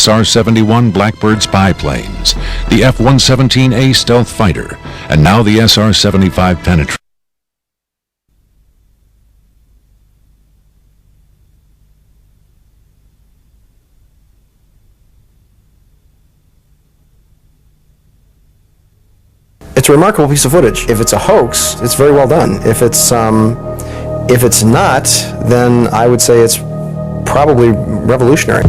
SR-71 Blackbird spy planes, the F-117A stealth fighter, and now the SR-75 penetrator. It's a remarkable piece of footage. If it's a hoax, it's very well done. If it's not, then I would say it's probably revolutionary.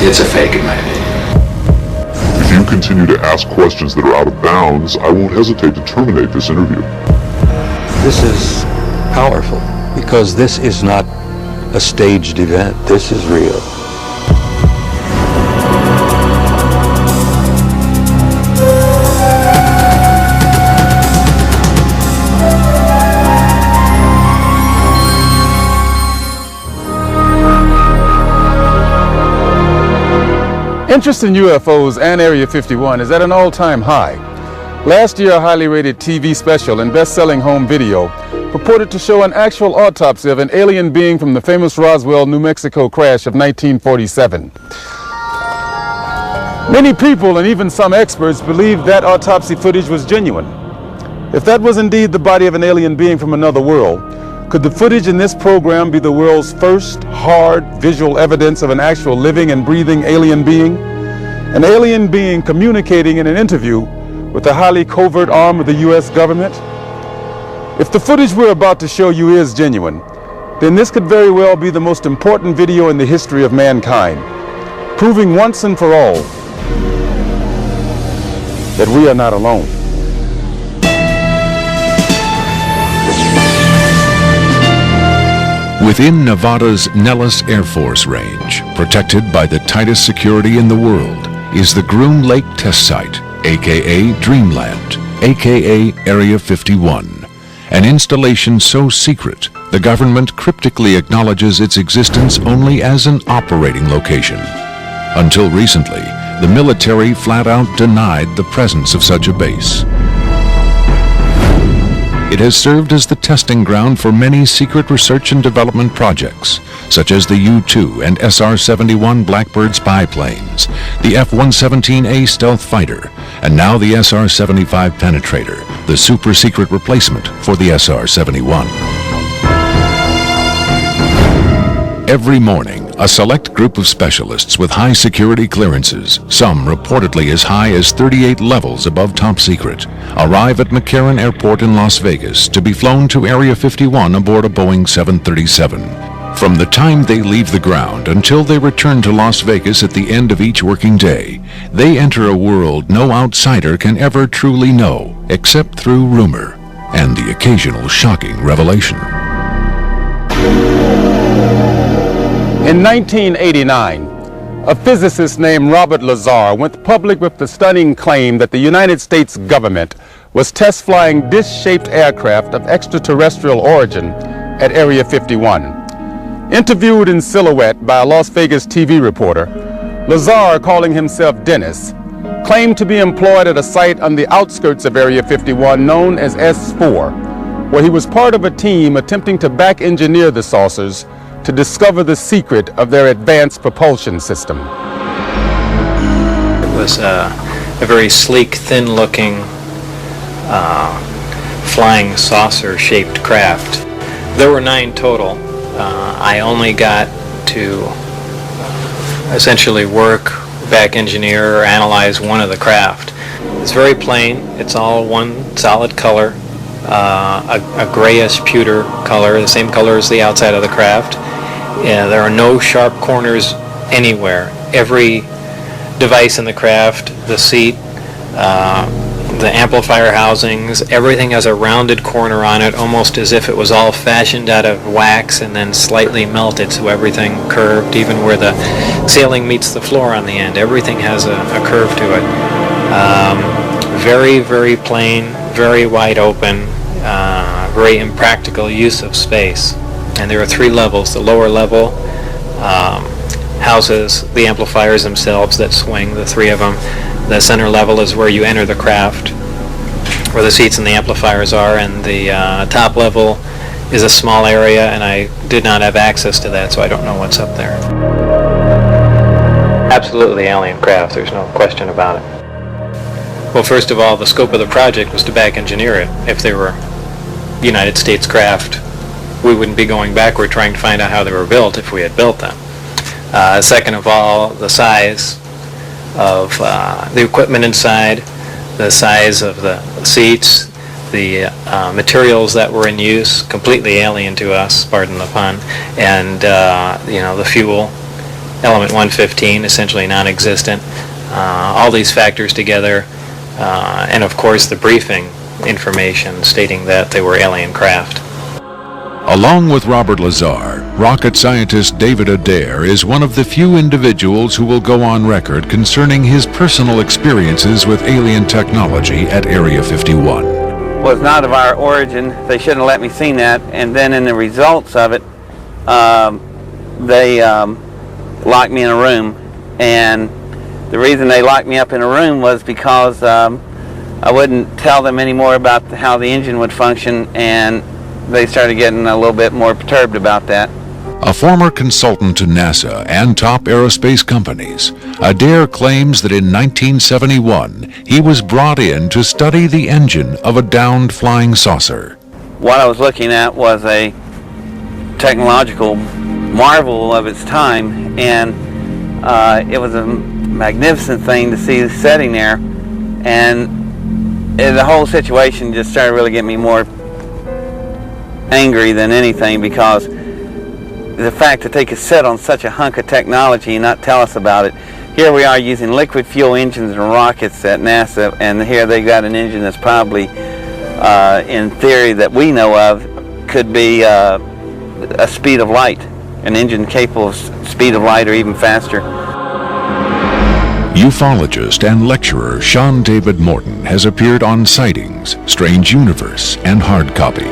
It's a fake, in my opinion. If you continue to ask questions that are out of bounds, I won't hesitate to terminate this interview. This is powerful because this is not a staged event. This is real. Interest in UFOs and Area 51 is at an all-time high. Last year, a highly rated TV special and best-selling home video purported to show an actual autopsy of an alien being from the famous Roswell, New Mexico crash of 1947. Many people and even some experts believed that autopsy footage was genuine. If that was indeed the body of an alien being from another world, could the footage in this program be the world's first hard visual evidence of an actual living and breathing alien being? An alien being communicating in an interview with a highly covert arm of the U.S. government? If the footage we're about to show you is genuine, then this could very well be the most important video in the history of mankind, proving once and for all that we are not alone. Within Nevada's Nellis Air Force Range, protected by the tightest security in the world, is the Groom Lake Test Site, aka Dreamland, aka Area 51, an installation so secret the government cryptically acknowledges its existence only as an operating location. Until recently, the military flat out denied the presence of such a base. It has served as the testing ground for many secret research and development projects, such as the U-2 and SR-71 Blackbird spy planes, the F-117A stealth fighter, and now the SR-75 penetrator, the super-secret replacement for the SR-71. Every morning, a select group of specialists with high security clearances, some reportedly as high as 38 levels above top secret, arrive at McCarran Airport in Las Vegas to be flown to Area 51 aboard a Boeing 737. From the time they leave the ground until they return to Las Vegas at the end of each working day, they enter a world no outsider can ever truly know, except through rumor and the occasional shocking revelation. In 1989, a physicist named Robert Lazar went public with the stunning claim that the United States government was test flying dish-shaped aircraft of extraterrestrial origin at Area 51. Interviewed in silhouette by a Las Vegas TV reporter, Lazar, calling himself Dennis, claimed to be employed at a site on the outskirts of Area 51 known as S4, where he was part of a team attempting to back-engineer the saucers to discover the secret of their advanced propulsion system. It was a very sleek, thin-looking, flying saucer-shaped craft. There were 9 total. I only got to essentially work, back engineer, or analyze one of the craft. It's very plain. It's all one solid color, a grayish pewter color, the same color as the outside of the craft. There are no sharp corners anywhere. Every device in the craft, the seat, the amplifier housings, everything has a rounded corner on it, almost as if it was all fashioned out of wax and then slightly melted, so everything curved, even where the ceiling meets the floor on the end. Everything has a curve to it. Very, very plain, very wide open, very impractical use of space. And there are 3 levels. The lower level houses the amplifiers themselves that swing, the 3 of them. The center level is where you enter the craft, where the seats and the amplifiers are, and the top level is a small area, and I did not have access to that, so I don't know what's up there. absolutely alien craft. There's no question about it. Well, first of all, the scope of the project was to back engineer it. If they were United States craft, we wouldn't be going backward trying to find out how they were built if we had built them. Second of all, the size of the equipment inside, the size of the seats, the materials that were in use, completely alien to us, pardon the pun, and the fuel, element 115, essentially non-existent. All these factors together, and of course the briefing information stating that they were alien craft. Along with Robert Lazar, rocket scientist David Adair is one of the few individuals who will go on record concerning his personal experiences with alien technology at Area 51. Was not of our origin. They shouldn't have let me see that. And then in the results of it, they locked me in a room. And the reason they locked me up in a room was because I wouldn't tell them any more about how the engine would function, and they started getting a little bit more perturbed about that. A former consultant to NASA and top aerospace companies, Adair claims that in 1971 he was brought in to study the engine of a downed flying saucer. What I was looking at was a technological marvel of its time, and it was a magnificent thing to see sitting there, and the whole situation just started really getting me more angry than anything, because the fact that they could sit on such a hunk of technology and not tell us about it. Here we are using liquid fuel engines and rockets at NASA, and here they got an engine that's probably, in theory that we know of, could be a speed of light, an engine capable of speed of light or even faster. Ufologist and lecturer Sean David Morton has appeared on Sightings, Strange Universe, and Hard Copy.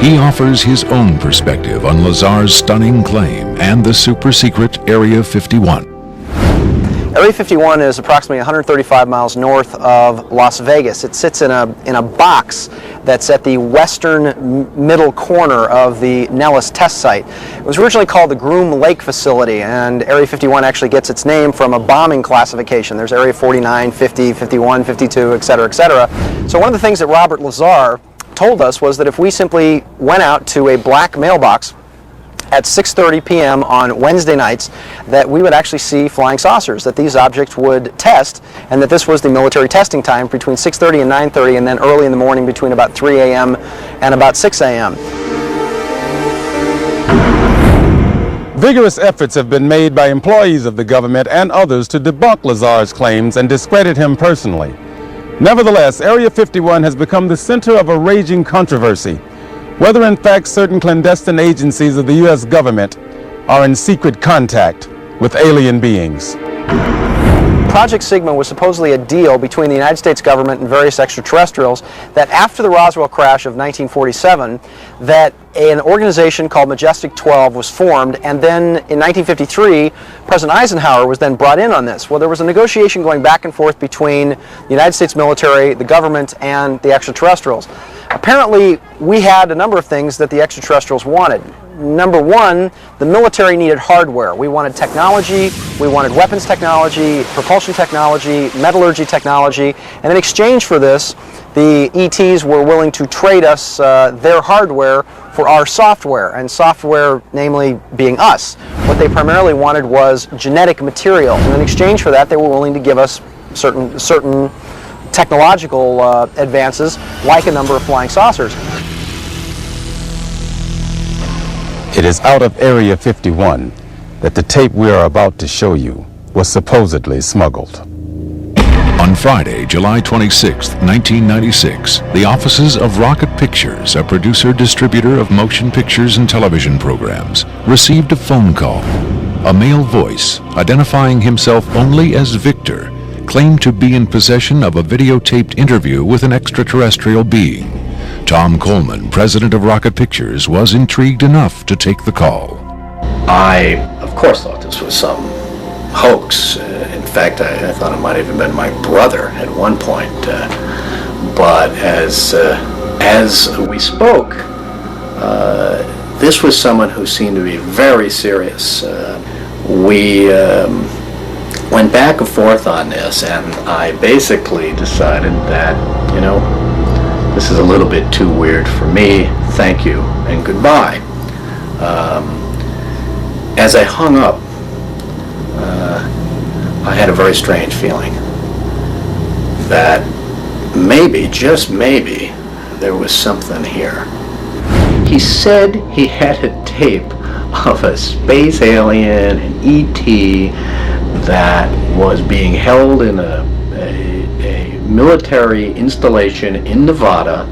He offers his own perspective on Lazar's stunning claim and the super-secret Area 51. Area 51 is approximately 135 miles north of Las Vegas. It sits in a box that's at the western middle corner of the Nellis test site. It was originally called the Groom Lake Facility, and Area 51 actually gets its name from a bombing classification. There's Area 49, 50, 51, 52, etc., etc. So one of the things that Robert Lazar told us was that if we simply went out to a black mailbox at 6:30 p.m. on Wednesday nights, that we would actually see flying saucers, that these objects would test, and that this was the military testing time between 6:30 and 9:30, and then early in the morning between about 3 a.m. and about 6 a.m. Vigorous efforts have been made by employees of the government and others to debunk Lazar's claims and discredit him personally. Nevertheless, Area 51 has become the center of a raging controversy, whether in fact certain clandestine agencies of the U.S. government are in secret contact with alien beings. Project Sigma was supposedly a deal between the United States government and various extraterrestrials that after the Roswell crash of 1947, that an organization called Majestic 12 was formed, and then in 1953, President Eisenhower was then brought in on this. Well, there was a negotiation going back and forth between the United States military, the government, and the extraterrestrials. Apparently, we had a number of things that the extraterrestrials wanted. Number one, the military needed hardware. We wanted technology, we wanted weapons technology, propulsion technology, metallurgy technology, and in exchange for this, the ETs were willing to trade us their hardware for our software, and software namely being us. What they primarily wanted was genetic material, and in exchange for that, they were willing to give us certain technological advances, like a number of flying saucers. It is out of Area 51 that the tape we are about to show you was supposedly smuggled. On Friday, July 26, 1996, the offices of Rocket Pictures, a producer-distributor of motion pictures and television programs, received a phone call. A male voice, identifying himself only as Victor, claimed to be in possession of a videotaped interview with an extraterrestrial being. Tom Coleman, president of Rocket Pictures, was intrigued enough to take the call. I, of course, thought this was some hoax. In fact, I thought it might have even been my brother at one point. But as we spoke, this was someone who seemed to be very serious. We went back and forth on this, and I basically decided that, you know, this is a little bit too weird for me. Thank you and goodbye. As I hung up, I had a very strange feeling that maybe, just maybe, there was something here. He said he had a tape of a space alien, an ET, that was being held in a military installation in Nevada.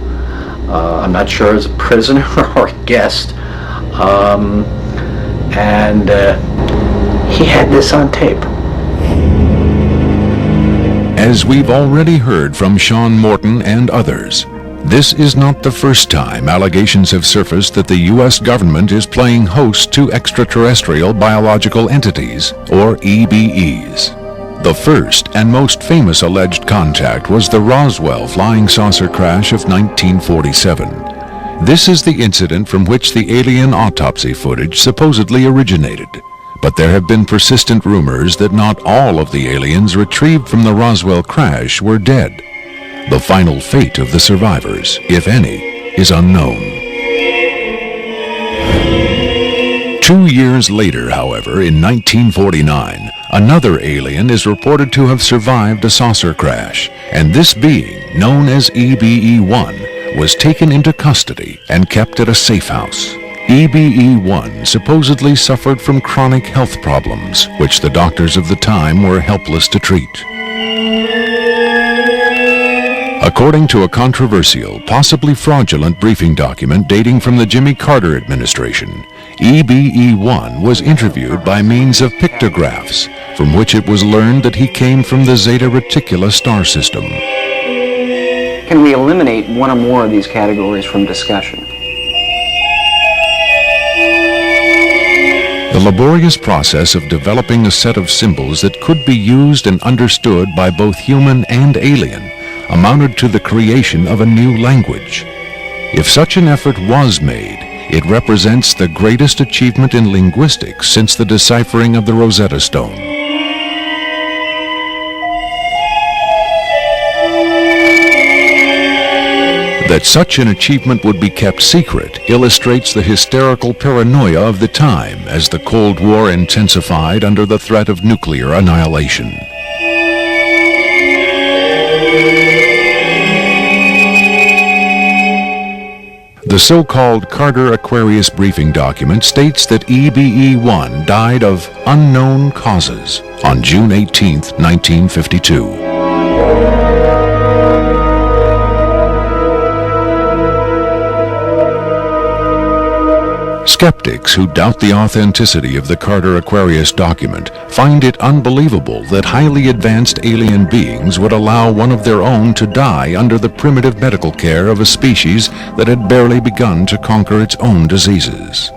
I'm not sure as a prisoner or a guest. And he had this on tape. As we've already heard from Sean Morton and others, this is not the first time allegations have surfaced that the U.S. government is playing host to extraterrestrial biological entities, or EBEs. The first and most famous alleged contact was the Roswell flying saucer crash of 1947. This is the incident from which the alien autopsy footage supposedly originated. But there have been persistent rumors that not all of the aliens retrieved from the Roswell crash were dead. The final fate of the survivors, if any, is unknown. 2 years later, however, in 1949, another alien is reported to have survived a saucer crash, and this being, known as EBE-1, was taken into custody and kept at a safe house. EBE-1 supposedly suffered from chronic health problems, which the doctors of the time were helpless to treat. According to a controversial, possibly fraudulent briefing document dating from the Jimmy Carter administration, EBE-1 was interviewed by means of pictographs, from which it was learned that he came from the Zeta Reticuli star system. Can we eliminate one or more of these categories from discussion? The laborious process of developing a set of symbols that could be used and understood by both human and alien amounted to the creation of a new language. If such an effort was made, it represents the greatest achievement in linguistics since the deciphering of the Rosetta Stone. That such an achievement would be kept secret illustrates the hysterical paranoia of the time as the Cold War intensified under the threat of nuclear annihilation. The so-called Carter Aquarius briefing document states that EBE-1 died of unknown causes on June 18, 1952. Skeptics who doubt the authenticity of the Carter Aquarius document find it unbelievable that highly advanced alien beings would allow one of their own to die under the primitive medical care of a species that had barely begun to conquer its own diseases.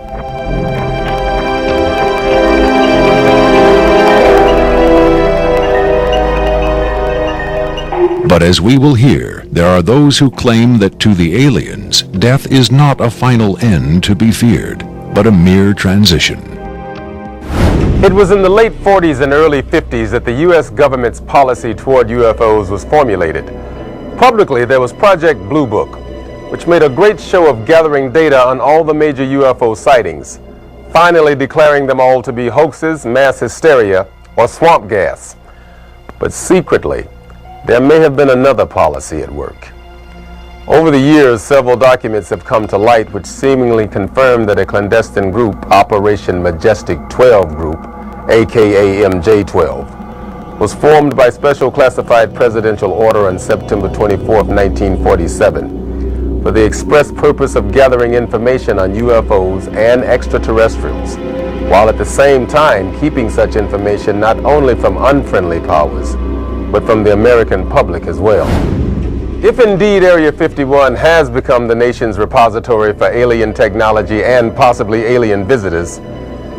But as we will hear, there are those who claim that to the aliens, death is not a final end to be feared, but a mere transition. It was in the late 40s and early 50s that the U.S. government's policy toward UFOs was formulated. Publicly, there was Project Blue Book, which made a great show of gathering data on all the major UFO sightings, finally declaring them all to be hoaxes, mass hysteria, or swamp gas. But secretly, there may have been another policy at work. Over the years, several documents have come to light which seemingly confirm that a clandestine group, Operation Majestic 12 Group, aka MJ-12, was formed by special classified presidential order on September 24, 1947, for the express purpose of gathering information on UFOs and extraterrestrials, while at the same time keeping such information not only from unfriendly powers, but from the American public as well. If indeed Area 51 has become the nation's repository for alien technology and possibly alien visitors,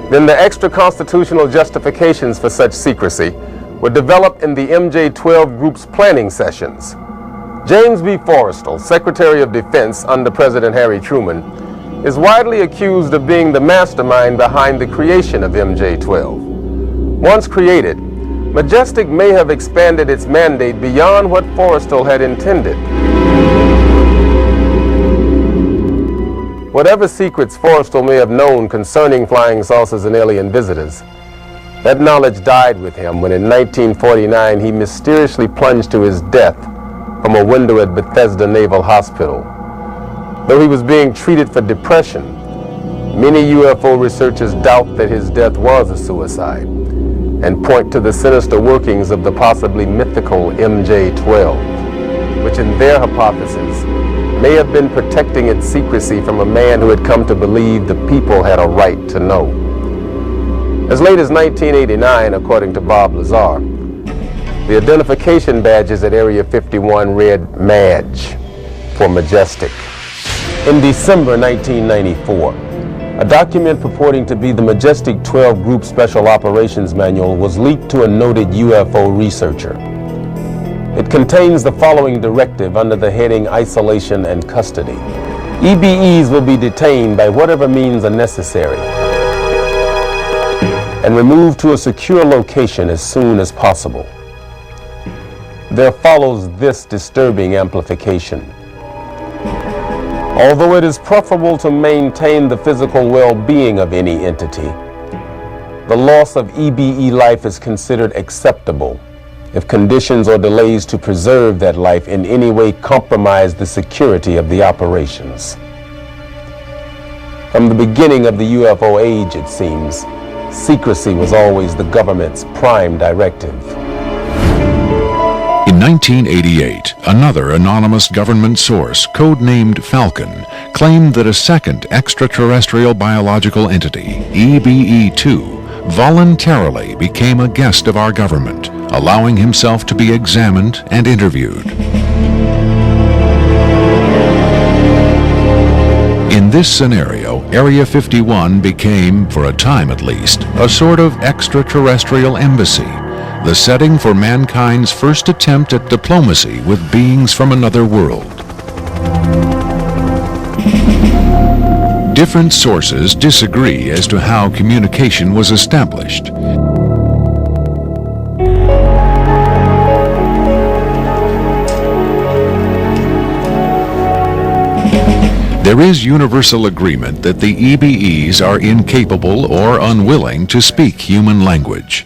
then the extra-constitutional justifications for such secrecy were developed in the MJ-12 Group's planning sessions. James B. Forrestal, Secretary of Defense under President Harry Truman, is widely accused of being the mastermind behind the creation of MJ-12. Once created, Majestic may have expanded its mandate beyond what Forrestal had intended. Whatever secrets Forrestal may have known concerning flying saucers and alien visitors, that knowledge died with him when in 1949 he mysteriously plunged to his death from a window at Bethesda Naval Hospital. Though he was being treated for depression, many UFO researchers doubt that his death was a suicide and point to the sinister workings of the possibly mythical MJ-12, which in their hypothesis may have been protecting its secrecy from a man who had come to believe the people had a right to know. As late as 1989, according to Bob Lazar, the identification badges at Area 51 read MADGE for Majestic. In December 1994, a document purporting to be the Majestic 12 Group Special Operations Manual was leaked to a noted UFO researcher. It contains the following directive under the heading Isolation and Custody. EBEs will be detained by whatever means are necessary and removed to a secure location as soon as possible. There follows this disturbing amplification. Although it is preferable to maintain the physical well-being of any entity, the loss of EBE life is considered acceptable if conditions or delays to preserve that life in any way compromise the security of the operations. From the beginning of the UFO age, it seems, secrecy was always the government's prime directive. In 1988, another anonymous government source, codenamed Falcon, claimed that a second extraterrestrial biological entity, EBE-2, voluntarily became a guest of our government, allowing himself to be examined and interviewed. In this scenario, Area 51 became, for a time at least, a sort of extraterrestrial embassy, the setting for mankind's first attempt at diplomacy with beings from another world. Different sources disagree as to how communication was established. There is universal agreement that the EBEs are incapable or unwilling to speak human language.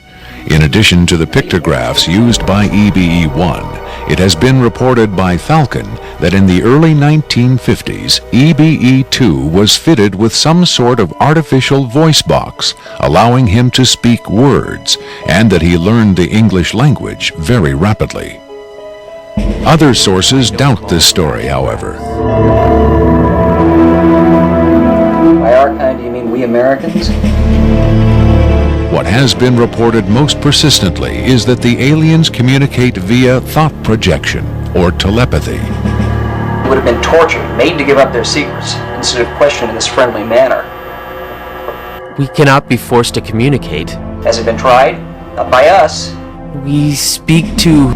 In addition to the pictographs used by EBE-1, it has been reported by Falcon that in the early 1950s, EBE-2 was fitted with some sort of artificial voice box, allowing him to speak words, and that he learned the English language very rapidly. Other sources doubt this story, however. By our kind, do you mean we Americans? What has been reported most persistently is that the aliens communicate via thought projection, or telepathy. Would have been tortured, made to give up their secrets, instead of questioned in this friendly manner. We cannot be forced to communicate. Has it been tried? Not by us. We speak to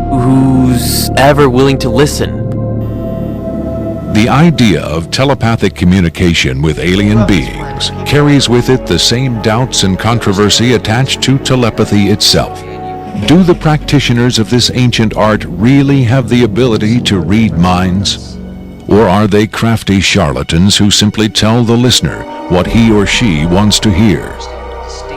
who's ever willing to listen. The idea of telepathic communication with alien beings carries with it the same doubts and controversy attached to telepathy itself. Do the practitioners of this ancient art really have the ability to read minds? Or are they crafty charlatans who simply tell the listener what he or she wants to hear?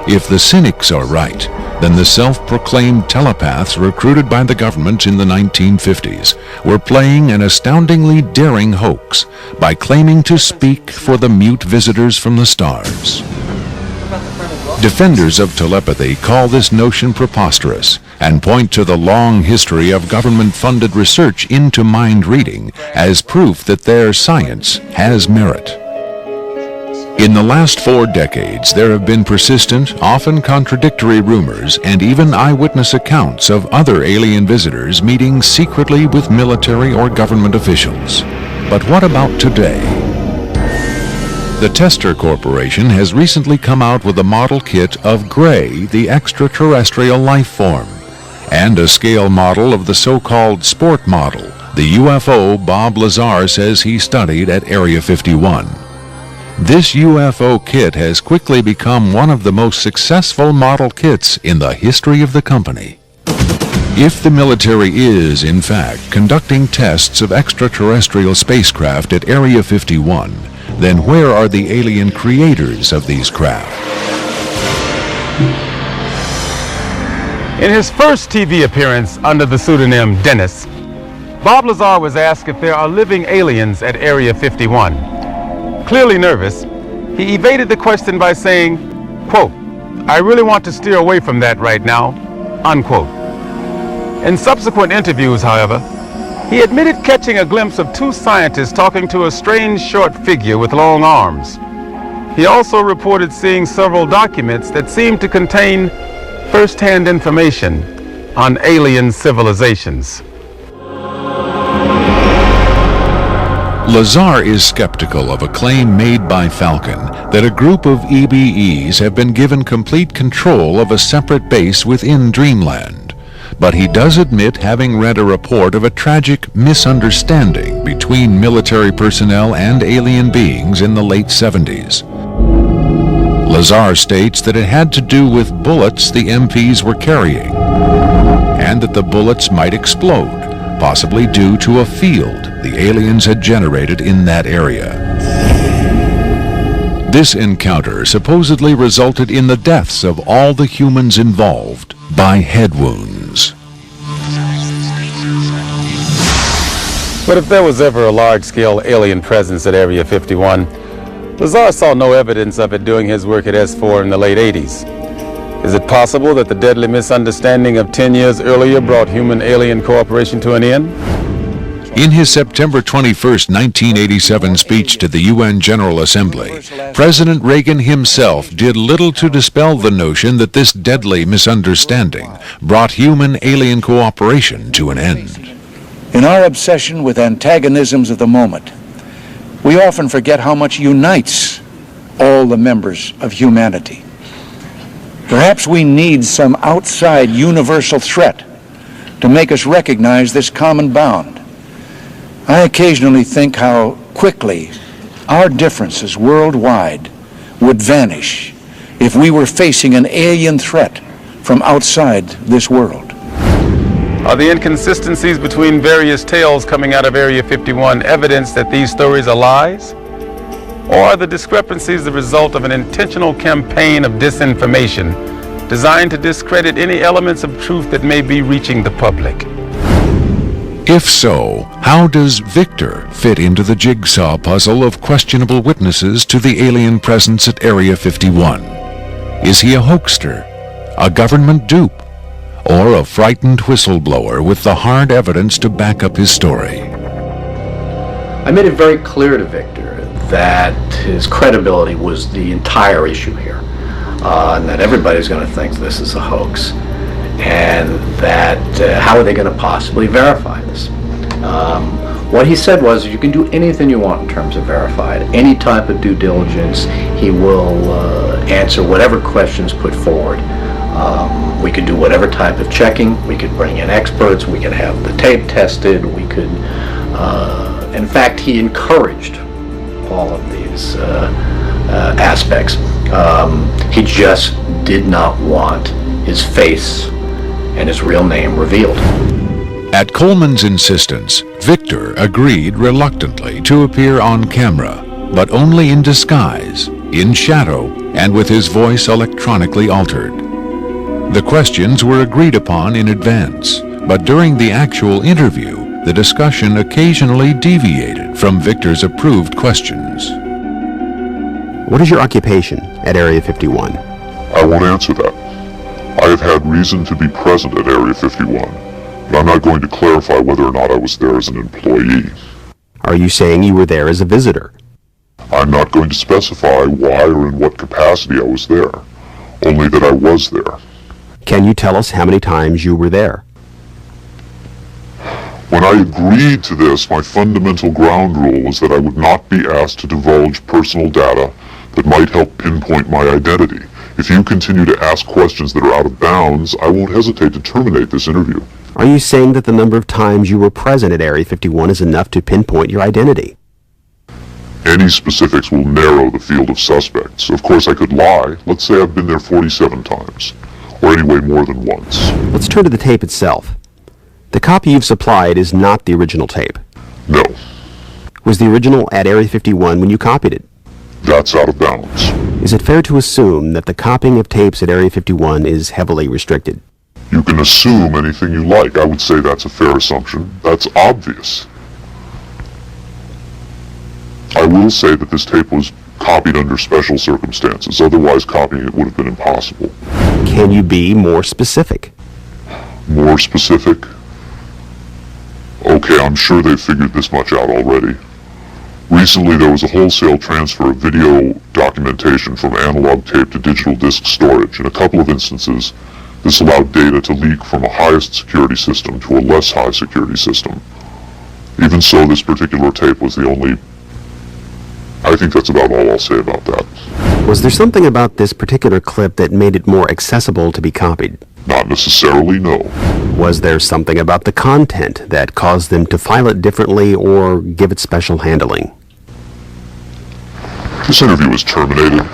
If the cynics are right, then the self-proclaimed telepaths recruited by the government in the 1950s were playing an astoundingly daring hoax by claiming to speak for the mute visitors from the stars. Defenders of telepathy call this notion preposterous and point to the long history of government-funded research into mind reading as proof that their science has merit. In the last 4 decades, there have been persistent, often contradictory rumors and even eyewitness accounts of other alien visitors meeting secretly with military or government officials. But what about today? The Tester Corporation has recently come out with a model kit of Gray, the extraterrestrial life form, and a scale model of the so-called sport model, the UFO Bob Lazar says he studied at Area 51. This UFO kit has quickly become one of the most successful model kits in the history of the company. If the military is, in fact, conducting tests of extraterrestrial spacecraft at Area 51, then where are the alien creators of these craft? In his first TV appearance under the pseudonym Dennis, Bob Lazar was asked if there are living aliens at Area 51. Clearly nervous, he evaded the question by saying, quote, "I really want to steer away from that right now," unquote. In subsequent interviews, however, he admitted catching a glimpse of two scientists talking to a strange short figure with long arms. He also reported seeing several documents that seemed to contain first-hand information on alien civilizations. Lazar is skeptical of a claim made by Falcon that a group of EBEs have been given complete control of a separate base within Dreamland. But he does admit having read a report of a tragic misunderstanding between military personnel and alien beings in the late 70s. Lazar states that it had to do with bullets the MPs were carrying, and that the bullets might explode, possibly due to a field the aliens had generated in that area. This encounter supposedly resulted in the deaths of all the humans involved by head wounds. But if there was ever a large-scale alien presence at Area 51, Lazar saw no evidence of it doing his work at S4 in the late 80s. Is it possible that the deadly misunderstanding of 10 years earlier brought human-alien cooperation to an end? In his September 21, 1987 speech to the UN General Assembly, President Reagan himself did little to dispel the notion that this deadly misunderstanding brought human-alien cooperation to an end. In our obsession with antagonisms of the moment, we often forget how much unites all the members of humanity. Perhaps we need some outside universal threat to make us recognize this common bound. I occasionally think how quickly our differences worldwide would vanish if we were facing an alien threat from outside this world. Are the inconsistencies between various tales coming out of Area 51 evidence that these stories are lies? Or are the discrepancies the result of an intentional campaign of disinformation designed to discredit any elements of truth that may be reaching the public? If so, how does Victor fit into the jigsaw puzzle of questionable witnesses to the alien presence at Area 51? Is he a hoaxer, a government dupe, or a frightened whistleblower with the hard evidence to back up his story? I made it very clear to Victor that his credibility was the entire issue here, and that everybody's going to think this is a hoax, and that how are they going to possibly verify this? What he said was, you can do anything you want in terms of verified, any type of due diligence. He will answer whatever questions put forward. We could do whatever type of checking. We could bring in experts. We could have the tape tested. We could, in fact, he encouraged all of these aspects. He just did not want his face and his real name revealed. At Coleman's insistence, Victor agreed reluctantly to appear on camera, but only in disguise, in shadow, and with his voice electronically altered. The questions were agreed upon in advance, but during the actual interview, the discussion occasionally deviated from Victor's approved questions. What is your occupation at Area 51? I won't answer that. I have had reason to be present at Area 51, but I'm not going to clarify whether or not I was there as an employee. Are you saying you were there as a visitor? I'm not going to specify why or in what capacity I was there, only that I was there. Can you tell us how many times you were there? When I agreed to this, my fundamental ground rule was that I would not be asked to divulge personal data that might help pinpoint my identity. If you continue to ask questions that are out of bounds, I won't hesitate to terminate this interview. Are you saying that the number of times you were present at Area 51 is enough to pinpoint your identity? Any specifics will narrow the field of suspects. Of course, I could lie. Let's say I've been there 47 times, or anyway more than once. Let's turn to the tape itself. The copy you've supplied is not the original tape. No. Was the original at Area 51 when you copied it? That's out of bounds. Is it fair to assume that the copying of tapes at Area 51 is heavily restricted? You can assume anything you like. I would say that's a fair assumption. That's obvious. I will say that this tape was copied under special circumstances. Otherwise, copying it would have been impossible. Can you be more specific? More specific? Okay, I'm sure they've figured this much out already. Recently, there was a wholesale transfer of video documentation from analog tape to digital disc storage. In a couple of instances, this allowed data to leak from a highest security system to a less high security system. Even so, this particular tape was the only... I think that's about all I'll say about that. Was there something about this particular clip that made it more accessible to be copied? Not necessarily, no. Was there something about the content that caused them to file it differently or give it special handling? This interview was terminated.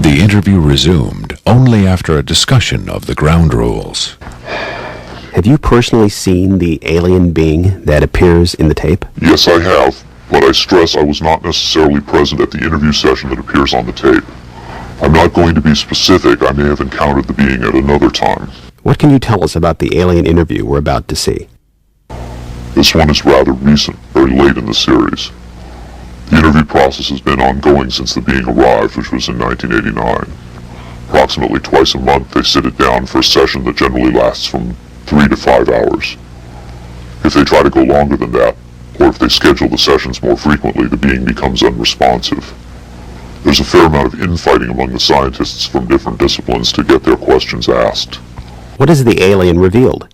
The interview resumed only after a discussion of the ground rules. Have you personally seen the alien being that appears in the tape? Yes, I have, but I stress I was not necessarily present at the interview session that appears on the tape. I'm not going to be specific. I may have encountered the being at another time. What can you tell us about the alien interview we're about to see? This one is rather recent, very late in the series. The interview process has been ongoing since the being arrived, which was in 1989. Approximately twice a month, they sit it down for a session that generally lasts from 3 to 5 hours. If they try to go longer than that, or if they schedule the sessions more frequently, the being becomes unresponsive. There's a fair amount of infighting among the scientists from different disciplines to get their questions asked. What is the alien revealed?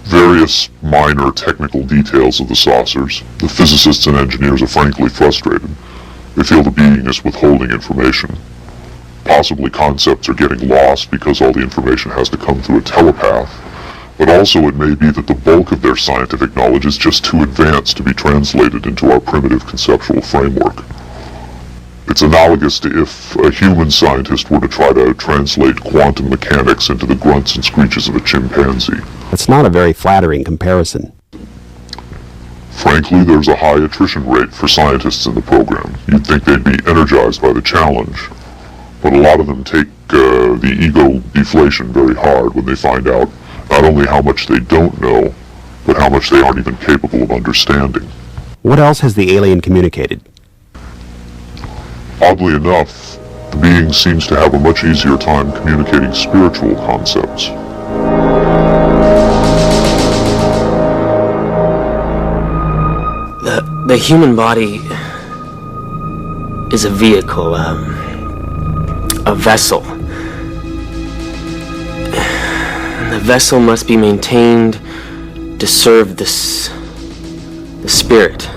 Various minor technical details of the saucers. The physicists and engineers are frankly frustrated. They feel the being is withholding information. Possibly concepts are getting lost because all the information has to come through a telepath. But also it may be that the bulk of their scientific knowledge is just too advanced to be translated into our primitive conceptual framework. It's analogous to if a human scientist were to try to translate quantum mechanics into the grunts and screeches of a chimpanzee. That's not a very flattering comparison. Frankly, there's a high attrition rate for scientists in the program. You'd think they'd be energized by the challenge, but a lot of them take the ego deflation very hard when they find out not only how much they don't know, but how much they aren't even capable of understanding. What else has the alien communicated? Oddly enough, the being seems to have a much easier time communicating spiritual concepts. The human body is a vehicle, a vessel. And the vessel must be maintained to serve the spirit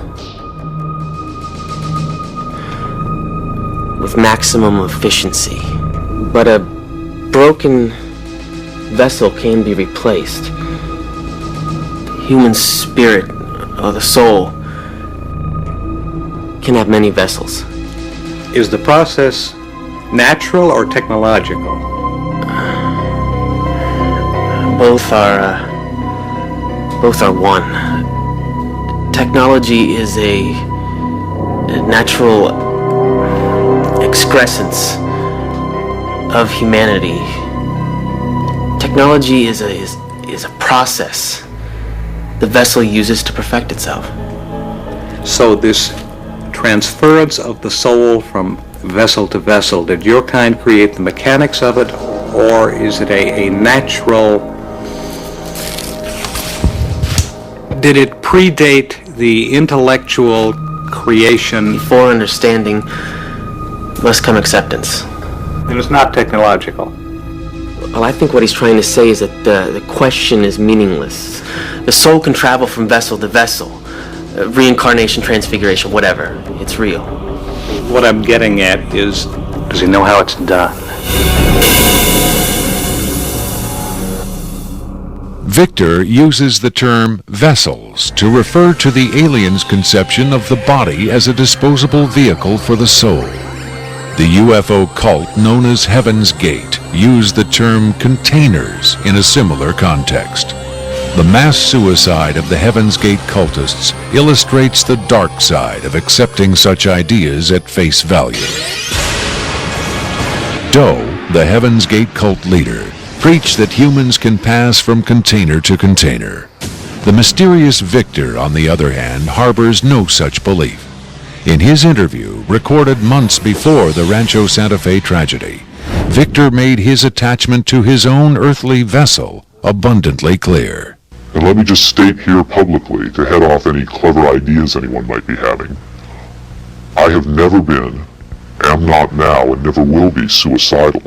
with maximum efficiency. But a broken vessel can be replaced. The human spirit, or the soul, can have many vessels. Is the process natural or technological? Both are one. Technology is a natural excrescence of humanity. Technology is a process the vessel uses to perfect itself. So this transference of the soul from vessel to vessel, did your kind create the mechanics of it, or is it a natural... Did it predate the intellectual creation? Before understanding must come acceptance. It is not technological. Well, I think what he's trying to say is that the question is meaningless. The soul can travel from vessel to vessel. Reincarnation, transfiguration, whatever. It's real. What I'm getting at is, does he know how it's done? Victor uses the term vessels to refer to the aliens' conception of the body as a disposable vehicle for the soul. The UFO cult known as Heaven's Gate used the term containers in a similar context. The mass suicide of the Heaven's Gate cultists illustrates the dark side of accepting such ideas at face value. Doe, the Heaven's Gate cult leader, preached that humans can pass from container to container. The mysterious Victor, on the other hand, harbors no such belief. In his interview, recorded months before the Rancho Santa Fe tragedy, Victor made his attachment to his own earthly vessel abundantly clear. And let me just state here publicly, to head off any clever ideas anyone might be having, I have never been, am not now, and never will be suicidal.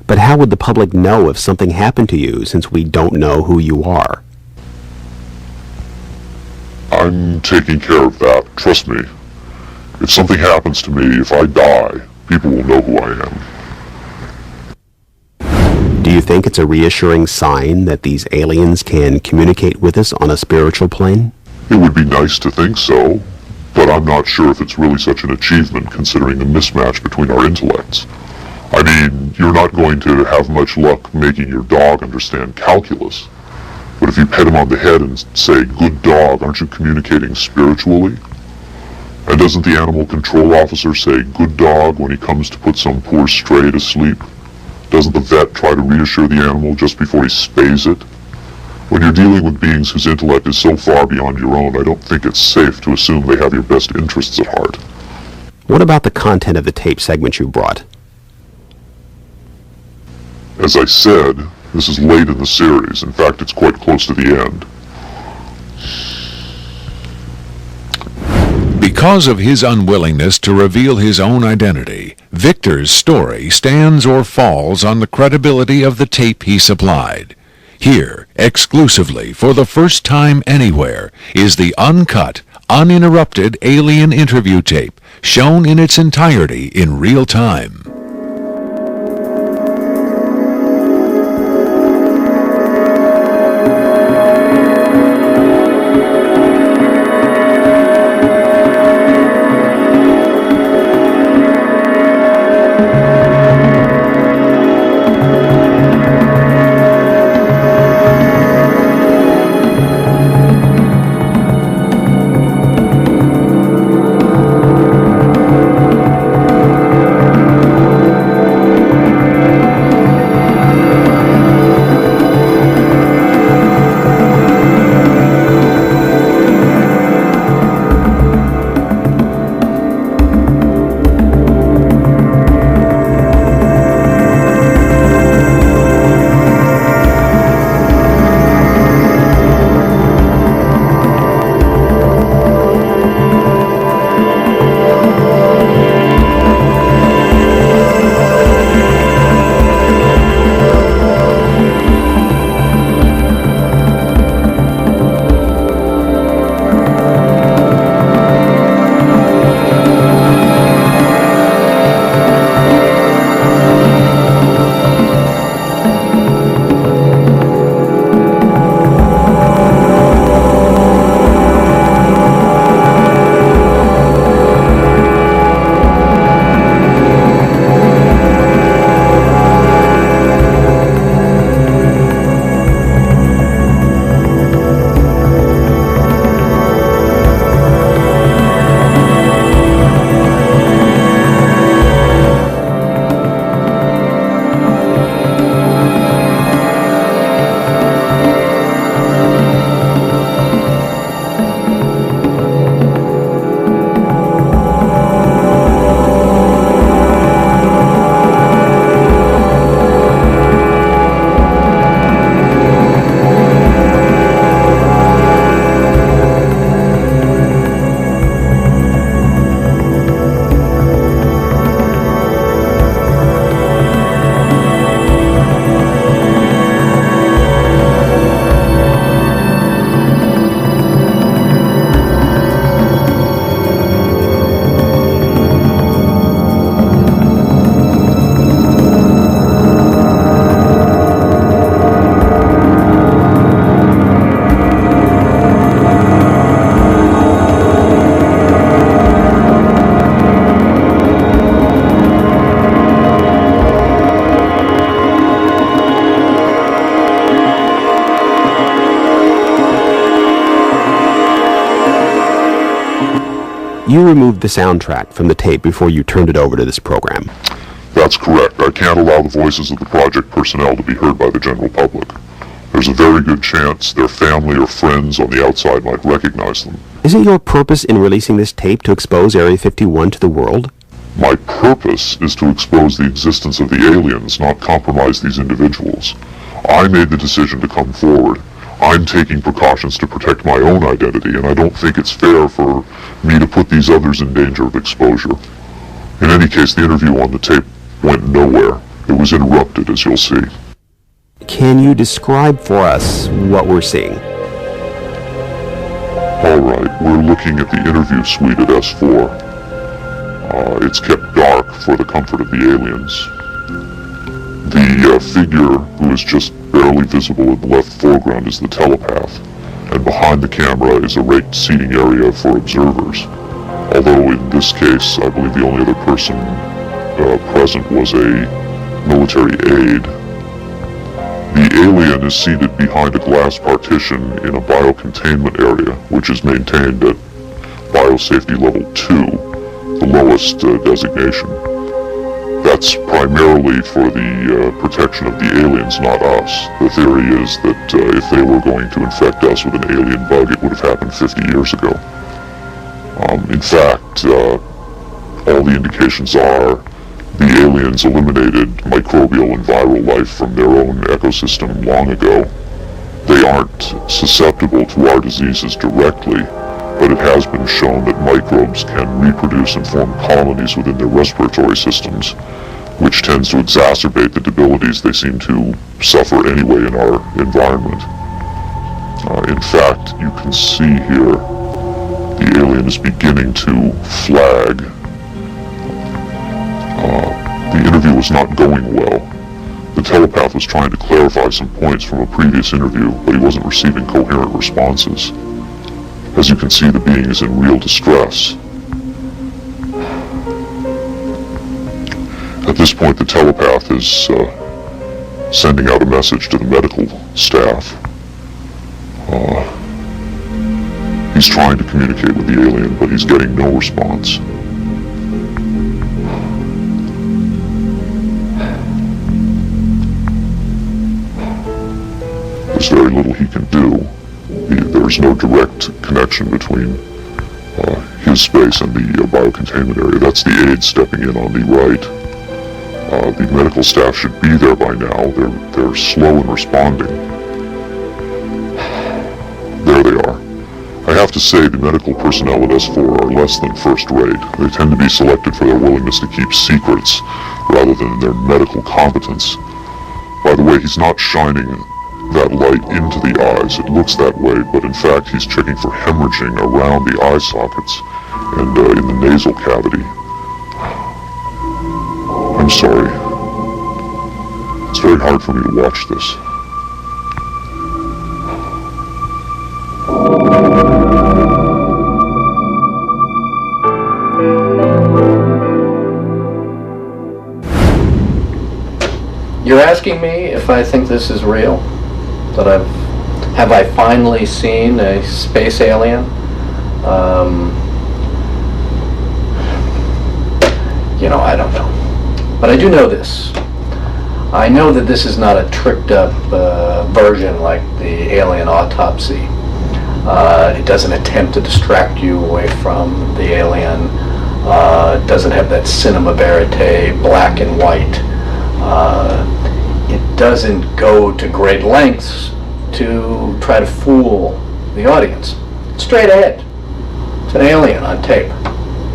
But how would the public know if something happened to you, since we don't know who you are? I'm taking care of that, trust me. If something happens to me, if I die, people will know who I am. Do you think it's a reassuring sign that these aliens can communicate with us on a spiritual plane? It would be nice to think so, but I'm not sure if it's really such an achievement considering the mismatch between our intellects. I mean, you're not going to have much luck making your dog understand calculus. But if you pet him on the head and say, "Good dog," aren't you communicating spiritually? And doesn't the animal control officer say, "Good dog," when he comes to put some poor stray to sleep? Doesn't the vet try to reassure the animal just before he spays it? When you're dealing with beings whose intellect is so far beyond your own, I don't think it's safe to assume they have your best interests at heart. What about the content of the tape segment you brought? As I said, this is late in the series. In fact, it's quite close to the end. Because of his unwillingness to reveal his own identity, Victor's story stands or falls on the credibility of the tape he supplied. Here, exclusively, for the first time anywhere, is the uncut, uninterrupted alien interview tape, shown in its entirety in real time. You removed the soundtrack from the tape before you turned it over to this program. That's correct. I can't allow the voices of the project personnel to be heard by the general public. There's a very good chance their family or friends on the outside might recognize them. Isn't your purpose in releasing this tape to expose Area 51 to the world? My purpose is to expose the existence of the aliens, not compromise these individuals. I made the decision to come forward. I'm taking precautions to protect my own identity, and I don't think it's fair for me to put these others in danger of exposure. In any case, the interview on the tape went nowhere. It was interrupted, as you'll see. Can you describe for us what we're seeing? All right, we're looking at the interview suite at S4. It's kept dark for the comfort of the aliens. The figure who is just barely visible in the left foreground is the telepath, and behind the camera is a raked seating area for observers. Although in this case, I believe the only other person present was a military aide. The alien is seated behind a glass partition in a biocontainment area, which is maintained at biosafety level 2, the lowest designation. That's primarily for the protection of the aliens, not us. The theory is that if they were going to infect us with an alien bug, it would have happened 50 years ago. In fact, all the indications are the aliens eliminated microbial and viral life from their own ecosystem long ago. They aren't susceptible to our diseases directly, but it has been shown that microbes can reproduce and form colonies within their respiratory systems, which tends to exacerbate the debilities they seem to suffer anyway in our environment. In fact, you can see here the alien is beginning to flag. The interview was not going well. The telepath was trying to clarify some points from a previous interview, but he wasn't receiving coherent responses. As you can see, the being is in real distress. At this point, the telepath is sending out a message to the medical staff. He's trying to communicate with the alien, but he's getting no response. There's very little he can do. There's no direct connection between his space and the biocontainment area. That's the aide stepping in on the right. The medical staff should be there by now. They're slow in responding. There they are. I have to say the medical personnel at S4 are less than first rate. They tend to be selected for their willingness to keep secrets rather than their medical competence. By the way, he's not shining that light into the eyes. It looks that way, but in fact he's checking for hemorrhaging around the eye sockets and in the nasal cavity. I'm sorry. It's very hard for me to watch this. You're asking me if I think this is real? That have I finally seen a space alien? I don't know. But I do know this. I know that this is not a tricked up version like the alien autopsy. It doesn't attempt to distract you away from the alien. It doesn't have that cinema verite, black and white. It doesn't go to great lengths to try to fool the audience. It's straight ahead. It's an alien on tape.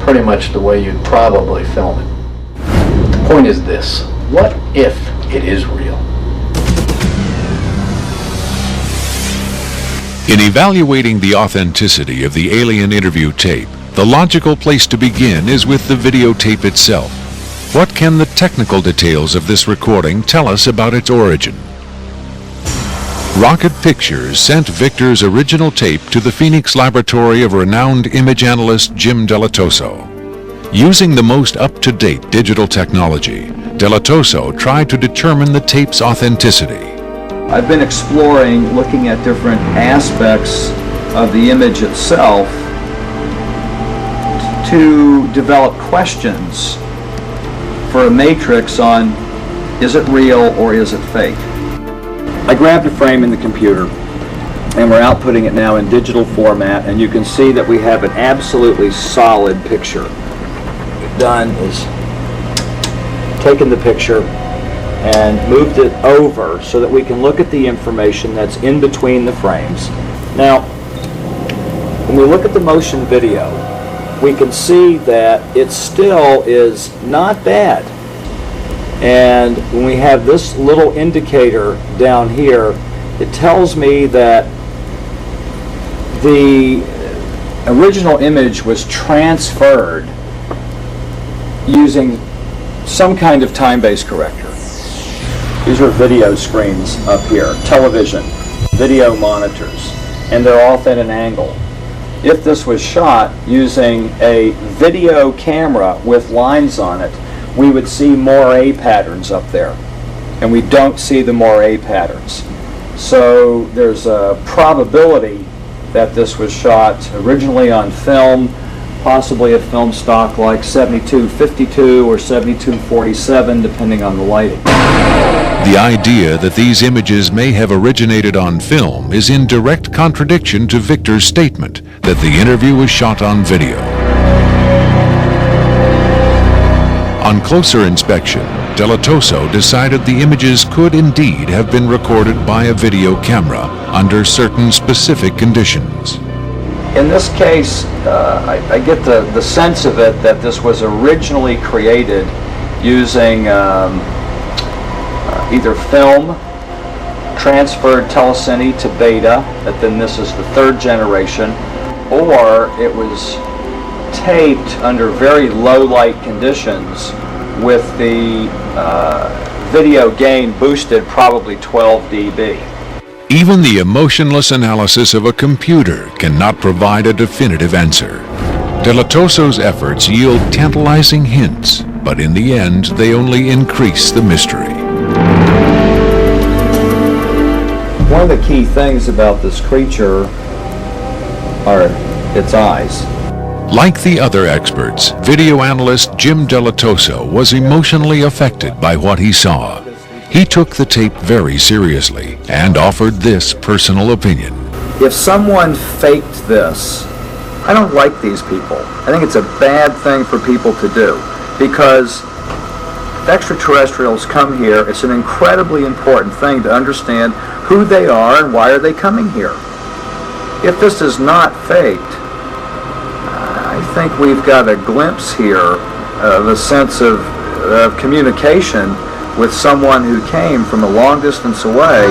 Pretty much the way you'd probably film it. But the point is this. What if it is real? In evaluating the authenticity of the alien interview tape, the logical place to begin is with the videotape itself. What can the technical details of this recording tell us about its origin? Rocket Pictures sent Victor's original tape to the Phoenix laboratory of renowned image analyst Jim Delatoso. Using the most up-to-date digital technology, Delatoso tried to determine the tape's authenticity. I've been exploring, looking at different aspects of the image itself to develop questions for a matrix on, is it real or is it fake? I grabbed a frame in the computer and we're outputting it now in digital format, and you can see that we have an absolutely solid picture. What we've done is taken the picture and moved it over so that we can look at the information that's in between the frames. Now, when we look at the motion video, we can see that it still is not bad. And when we have this little indicator down here, it tells me that the original image was transferred using some kind of time-based corrector. These are video screens up here, television, video monitors, and they're off at an angle. If this was shot using a video camera with lines on it, we would see moire patterns up there, and we don't see the moire patterns. So there's a probability that this was shot originally on film, possibly a film stock like 7252 or 7247, depending on the lighting. The idea that these images may have originated on film is in direct contradiction to Victor's statement that the interview was shot on video. On closer inspection, Delatoso decided the images could indeed have been recorded by a video camera under certain specific conditions. In this case, I get the sense of it that this was originally created using either film, transferred telecine to beta, that then this is the third generation, or it was taped under very low light conditions with the video gain boosted probably 12 dB. Even the emotionless analysis of a computer cannot provide a definitive answer. Delatoso's efforts yield tantalizing hints, but in the end they only increase the mystery. One of the key things about this creature are its eyes. Like the other experts, video analyst Jim Delatoso was emotionally affected by what he saw. He took the tape very seriously and offered this personal opinion. If someone faked this, I don't like these people. I think it's a bad thing for people to do, because if extraterrestrials come here, it's an incredibly important thing to understand who they are and why are they coming here. If this is not faked, I think we've got a glimpse here of a sense of communication with someone who came from a long distance away.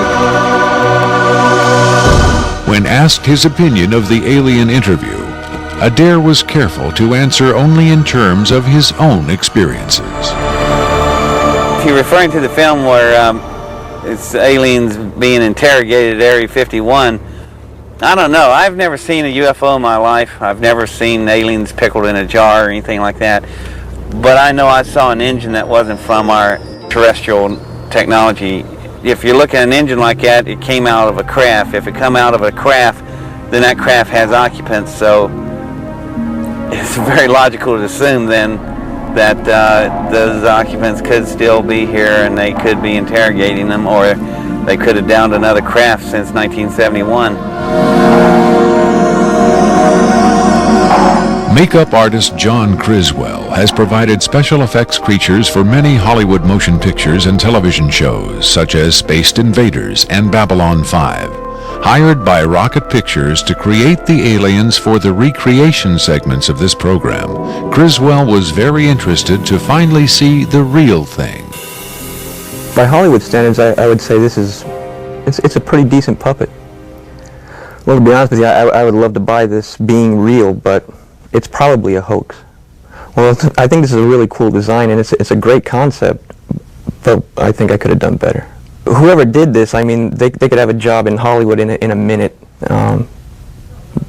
When asked his opinion of the alien interview, Adair was careful to answer only in terms of his own experiences. If you're referring to the film where it's aliens being interrogated at Area 51, I don't know. I've never seen a UFO in my life. I've never seen aliens pickled in a jar or anything like that. But I know I saw an engine that wasn't from our terrestrial technology. If you look at an engine like that, it came out of a craft. If it come out of a craft, then that craft has occupants. So it's very logical to assume then that those occupants could still be here and they could be interrogating them, or they could have downed another craft since 1971. Makeup artist John Criswell has provided special effects creatures for many Hollywood motion pictures and television shows, such as Spaced Invaders and Babylon 5. Hired by Rocket Pictures to create the aliens for the recreation segments of this program, Criswell was very interested to finally see the real thing. By Hollywood standards, I would say it's a pretty decent puppet. Well, to be honest with you, I would love to buy this being real, but it's probably a hoax. Well, I think this is a really cool design, and it's a great concept, but I think I could have done better. Whoever did this, I mean, they could have a job in Hollywood in a minute,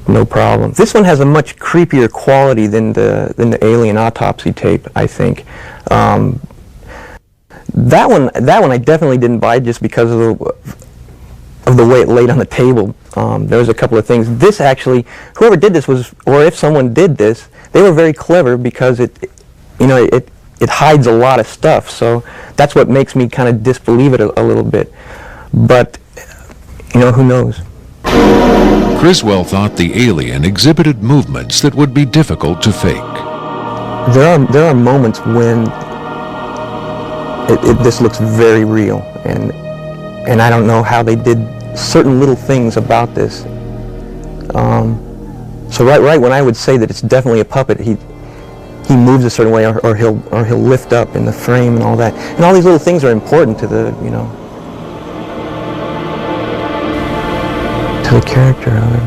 no problem. This one has a much creepier quality than the alien autopsy tape, I think. That one I definitely didn't buy just because of of the way it laid on the table. There was a couple of things. This actually, whoever did this was, or if someone did this, they were very clever because it hides a lot of stuff. So that's what makes me kind of disbelieve it a little bit. But, who knows? Criswell thought the alien exhibited movements that would be difficult to fake. There are moments when this looks very real, and I don't know how they did certain little things about this. So right when I would say that it's definitely a puppet, he moves a certain way, or he'll lift up in the frame and all that, and all these little things are important to the to the character of it.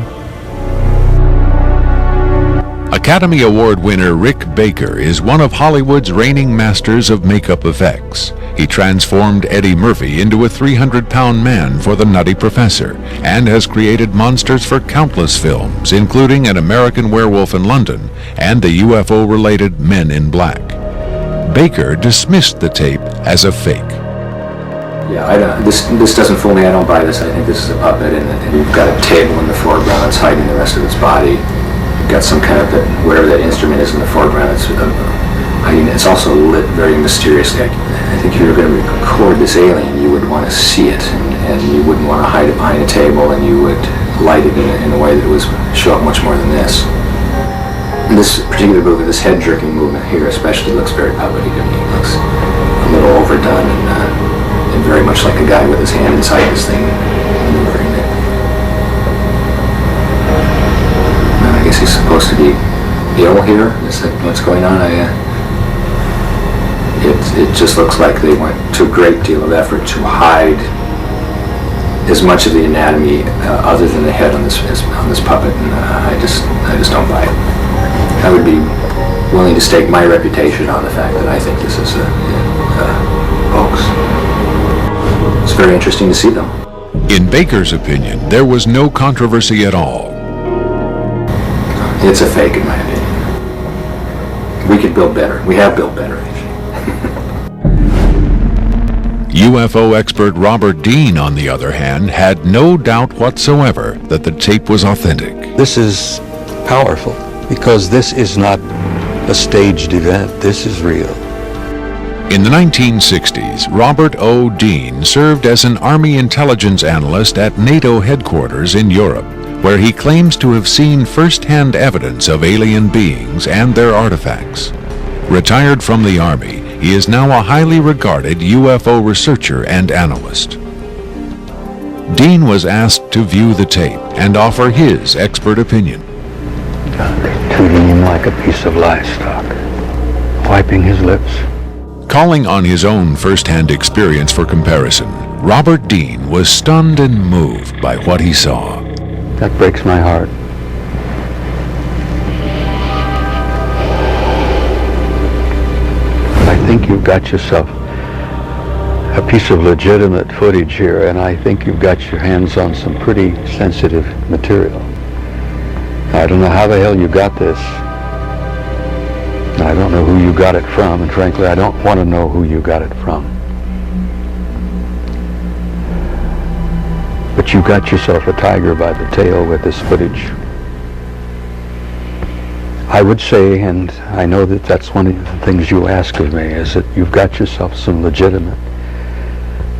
Academy Award winner Rick Baker is one of Hollywood's reigning masters of makeup effects. He transformed Eddie Murphy into a 300-pound man for The Nutty Professor and has created monsters for countless films, including An American Werewolf in London and the UFO-related Men in Black. Baker dismissed the tape as a fake. Yeah, this doesn't fool me. I don't buy this. I think this is a puppet, and you've got a table in the foreground that's hiding the rest of its body. You've got some kind of, whatever that instrument is in the foreground, it's also lit very mysteriously. I think if you were going to record this alien, you would want to see it, and you wouldn't want to hide it behind a table, and you would light it in a way that would show up much more than this. And this particular movement, this head-jerking movement here especially, looks very puppety to me. It looks a little overdone and very much like a guy with his hand inside this thing maneuvering it. And I guess he's supposed to be ill here. Is that what's going on? It just looks like they went to a great deal of effort to hide as much of the anatomy other than the head on this puppet, and I just don't buy it. I would be willing to stake my reputation on the fact that I think this is a hoax. It's very interesting to see them. In Baker's opinion, there was no controversy at all. It's a fake, in my opinion. We could build better. We have built better, actually. UFO expert Robert Dean, on the other hand, had no doubt whatsoever that the tape was authentic. This is powerful because this is not a staged event. This is real. In the 1960s, Robert O. Dean served as an Army intelligence analyst at NATO headquarters in Europe, where he claims to have seen first-hand evidence of alien beings and their artifacts. Retired from the Army, he is now a highly regarded UFO researcher and analyst. Dean was asked to view the tape and offer his expert opinion. Treating him like a piece of livestock, wiping his lips. Calling on his own first-hand experience for comparison, Robert Dean was stunned and moved by what he saw. That breaks my heart. I think you've got yourself a piece of legitimate footage here, and I think you've got your hands on some pretty sensitive material. I don't know how the hell you got this. I don't know who you got it from, and frankly, I don't want to know who you got it from. But you got yourself a tiger by the tail with this footage. I would say, and I know that that's one of the things you ask of me, is that you've got yourself some legitimate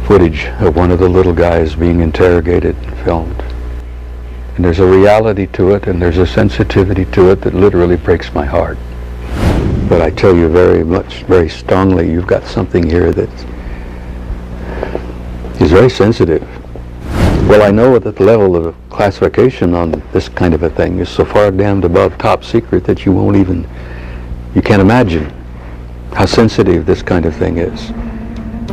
footage of one of the little guys being interrogated and filmed. And there's a reality to it, and there's a sensitivity to it that literally breaks my heart. But I tell you very strongly, you've got something here that is very sensitive. Well, I know that the level of classification on this kind of a thing is so far damned above top secret that you can't imagine how sensitive this kind of thing is,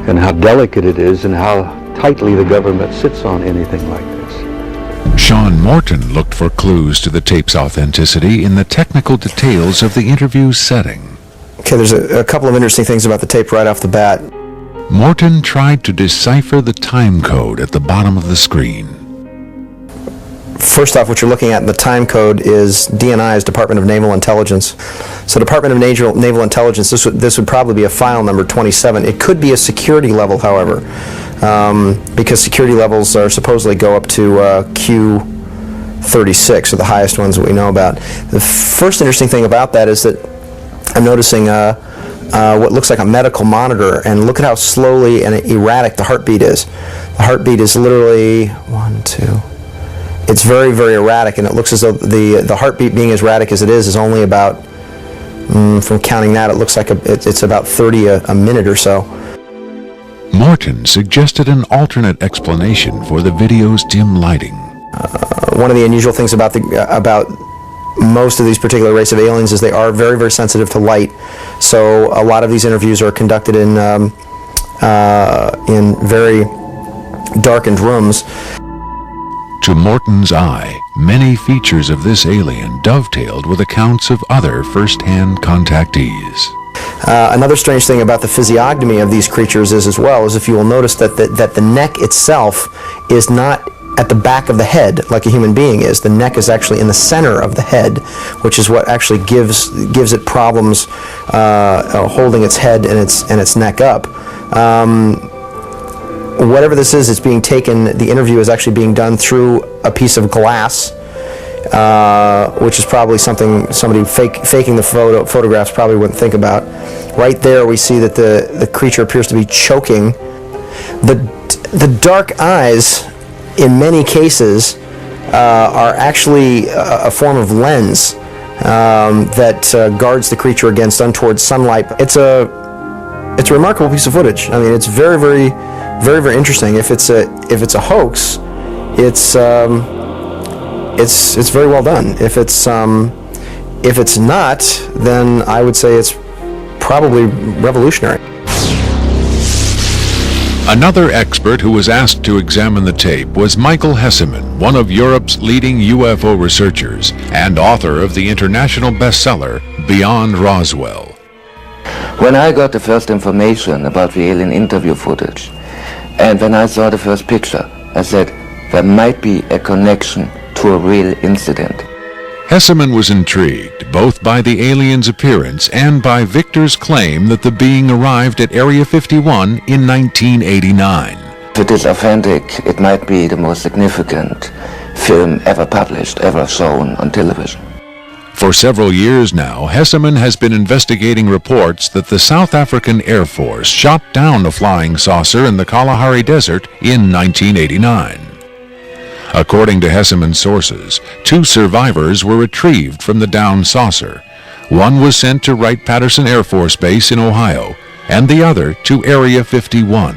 and how delicate it is, and how tightly the government sits on anything like this. Sean Morton looked for clues to the tape's authenticity in the technical details of the interview's setting. Okay, there's a couple of interesting things about the tape right off the bat. Morton tried to decipher the time code at the bottom of the screen. First off, what you're looking at in the time code is DNI's Department of Naval Intelligence. So Department of Naval Intelligence, this would probably be a file number 27. It could be a security level, however. because security levels are supposedly go up to Q36, or the highest ones that we know about. The first interesting thing about that is that I'm noticing what looks like a medical monitor, and look at how slowly and erratic the heartbeat is. The heartbeat is literally 1, 2. It's very, very erratic, and it looks as though the heartbeat, being as erratic as it is only about, from counting that, it looks like it's about 30 a minute or so. Morton suggested an alternate explanation for the video's dim lighting. One of the unusual things about most of these particular race of aliens is they are very, very sensitive to light. So a lot of these interviews are conducted in very darkened rooms. To Morton's eye, many features of this alien dovetailed with accounts of other first-hand contactees. Another strange thing about the physiognomy of these creatures is, as well, is if you will notice that the neck itself is not at the back of the head like a human being is. The neck is actually in the center of the head, which is what actually gives it problems holding its head and its neck up. Whatever this is, it's being taken. The interview is actually being done through a piece of glass, which is probably something somebody faking the photographs probably wouldn't think about. Right there, we see that the creature appears to be choking. The dark eyes, in many cases, are actually a form of lens that guards the creature against untoward sunlight. It's a remarkable piece of footage. I mean, it's very, very, very, very interesting. If it's a hoax, it's very well done. If it's not, then I would say it's probably revolutionary. Another expert who was asked to examine the tape was Michael Hesseman, one of Europe's leading UFO researchers and author of the international bestseller Beyond Roswell. When I got the first information about the alien interview footage, and when I saw the first picture, I said there might be a connection to a real incident. Hesseman was intrigued both by the alien's appearance and by Victor's claim that the being arrived at Area 51 in 1989. If it is authentic, it might be the most significant film ever published, ever shown on television. For several years now, Hesseman has been investigating reports that the South African Air Force shot down a flying saucer in the Kalahari Desert in 1989. According to Hesseman's sources, 2 survivors were retrieved from the downed saucer. One was sent to Wright-Patterson Air Force Base in Ohio, and the other to Area 51.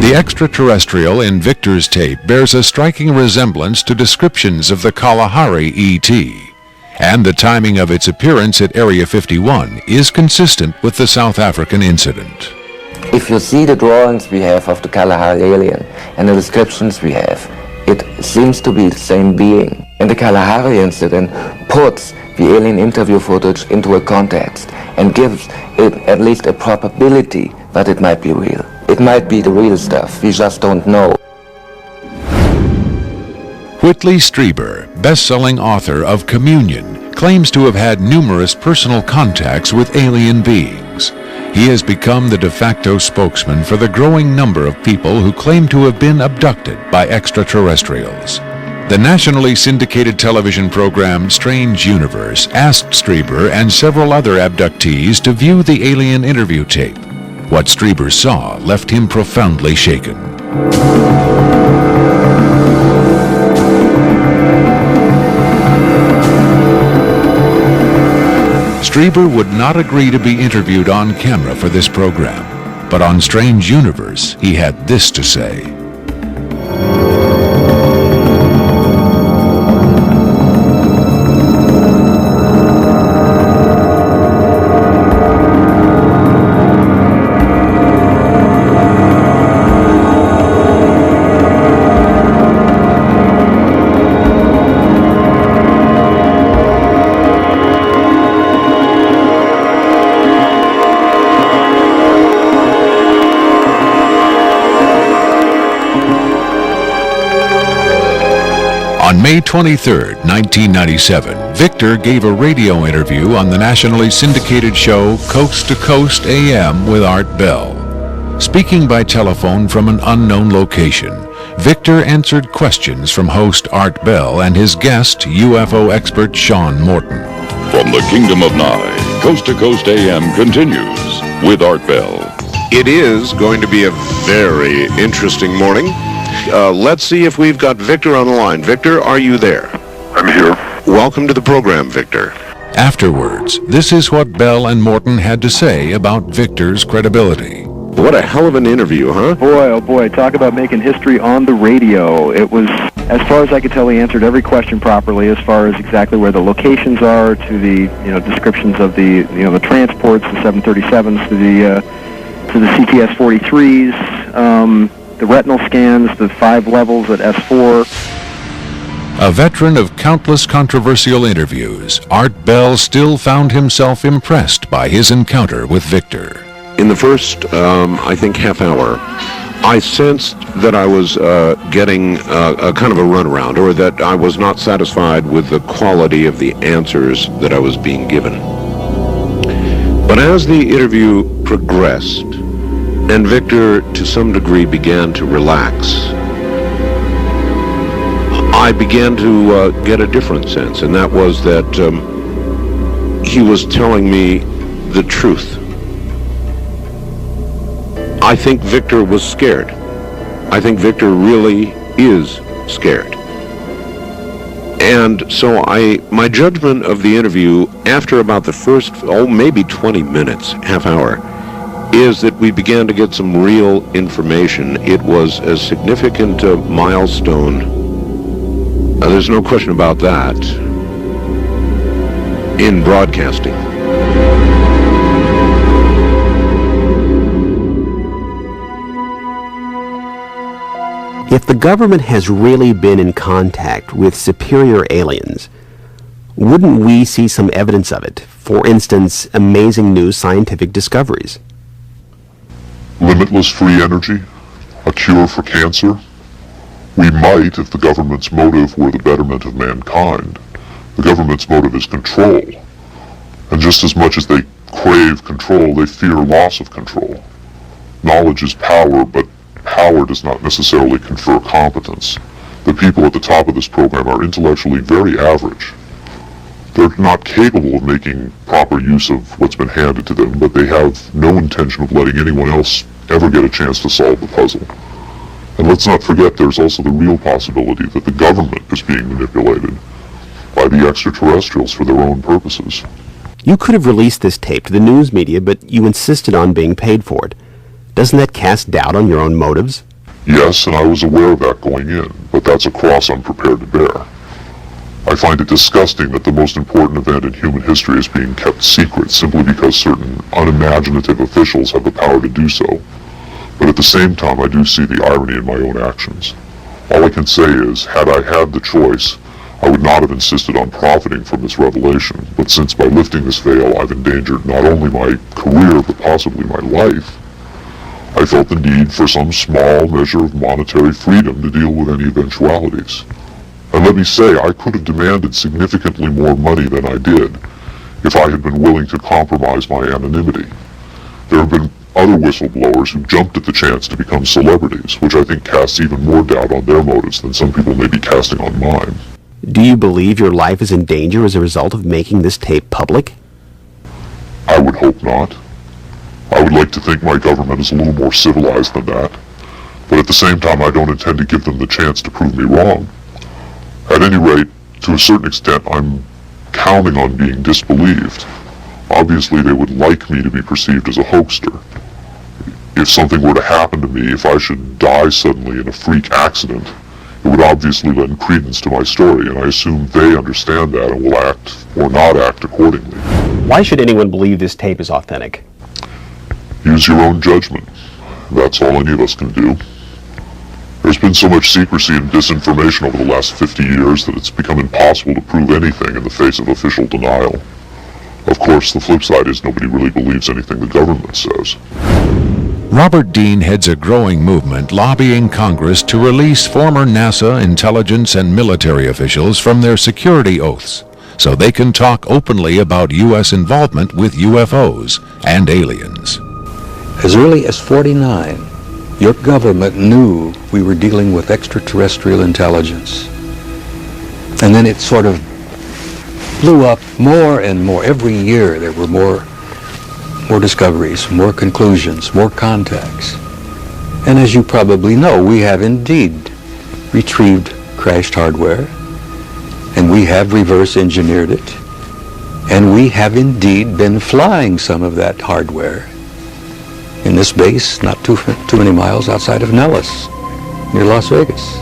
The extraterrestrial in Victor's tape bears a striking resemblance to descriptions of the Kalahari ET, and the timing of its appearance at Area 51 is consistent with the South African incident. If you see the drawings we have of the Kalahari alien and the descriptions we have, it seems to be the same being. And the Kalahari incident puts the alien interview footage into a context and gives it at least a probability that it might be real. It might be the real stuff, we just don't know. Whitley Strieber, best-selling author of Communion, claims to have had numerous personal contacts with alien beings. He has become the de facto spokesman for the growing number of people who claim to have been abducted by extraterrestrials. The nationally syndicated television program Strange Universe asked Strieber and several other abductees to view the alien interview tape. What Strieber saw left him profoundly shaken. Strieber would not agree to be interviewed on camera for this program, but on Strange Universe, he had this to say. On May 23, 1997, Victor gave a radio interview on the nationally syndicated show Coast to Coast AM with Art Bell. Speaking by telephone from an unknown location, Victor answered questions from host Art Bell and his guest, UFO expert Sean Morton. From the Kingdom of Nye, Coast to Coast AM continues with Art Bell. It is going to be a very interesting morning. Let's see if we've got Victor on the line. Victor, are you there? I'm here. Welcome to the program, Victor. Afterwards, this is what Bell and Morton had to say about Victor's credibility. What a hell of an interview, huh? Boy, oh boy, talk about making history on the radio. It was, as far as I could tell, he answered every question properly as far as exactly where the locations are, to the, descriptions of the, the transports, the 737s, to the CTS-43s, the retinal scans, the 5 levels at S4. A veteran of countless controversial interviews, Art Bell still found himself impressed by his encounter with Victor. In the first, I think, half hour, I sensed that I was getting a kind of a runaround, or that I was not satisfied with the quality of the answers that I was being given. But as the interview progressed, and Victor, to some degree, began to relax, I began to get a different sense, and that was that he was telling me the truth. I think Victor was scared. I think Victor really is scared. And so my judgment of the interview after about the first, maybe 20 minutes, half hour, is that we began to get some real information. It was a significant milestone. There's no question about that in broadcasting. If the government has really been in contact with superior aliens, wouldn't we see some evidence of it? For instance, amazing new scientific discoveries. Limitless free energy? A cure for cancer? We might, if the government's motive were the betterment of mankind. The government's motive is control. And just as much as they crave control, they fear loss of control. Knowledge is power, but power does not necessarily confer competence. The people at the top of this program are intellectually very average. They're not capable of making proper use of what's been handed to them, but they have no intention of letting anyone else ever get a chance to solve the puzzle. And let's not forget there's also the real possibility that the government is being manipulated by the extraterrestrials for their own purposes. You could have released this tape to the news media, but you insisted on being paid for it. Doesn't that cast doubt on your own motives? Yes, and I was aware of that going in, but that's a cross I'm prepared to bear. I find it disgusting that the most important event in human history is being kept secret simply because certain unimaginative officials have the power to do so. But at the same time, I do see the irony in my own actions. All I can say is, had I had the choice, I would not have insisted on profiting from this revelation. But since by lifting this veil, I've endangered not only my career, but possibly my life, I felt the need for some small measure of monetary freedom to deal with any eventualities. And let me say, I could have demanded significantly more money than I did if I had been willing to compromise my anonymity. There have been other whistleblowers who jumped at the chance to become celebrities, which I think casts even more doubt on their motives than some people may be casting on mine. Do you believe your life is in danger as a result of making this tape public? I would hope not. I would like to think my government is a little more civilized than that, but at the same time I don't intend to give them the chance to prove me wrong. At any rate, to a certain extent, I'm counting on being disbelieved. Obviously, they would like me to be perceived as a hoaxer. If something were to happen to me, if I should die suddenly in a freak accident, it would obviously lend credence to my story, and I assume they understand that and will act or not act accordingly. Why should anyone believe this tape is authentic? Use your own judgment. That's all any of us can do. There's been so much secrecy and disinformation over the last 50 years that it's become impossible to prove anything in the face of official denial. Of course, the flip side is nobody really believes anything the government says. Robert Dean heads a growing movement lobbying Congress to release former NASA intelligence and military officials from their security oaths so they can talk openly about U.S. involvement with UFOs and aliens. as early as 49, your government knew we were dealing with extraterrestrial intelligence. And then it sort of blew up more and more. Every year there were more discoveries, more conclusions, more contacts. And as you probably know, we have indeed retrieved crashed hardware, and we have reverse engineered it, and we have indeed been flying some of that hardware in this base not too many miles outside of Nellis, near Las Vegas.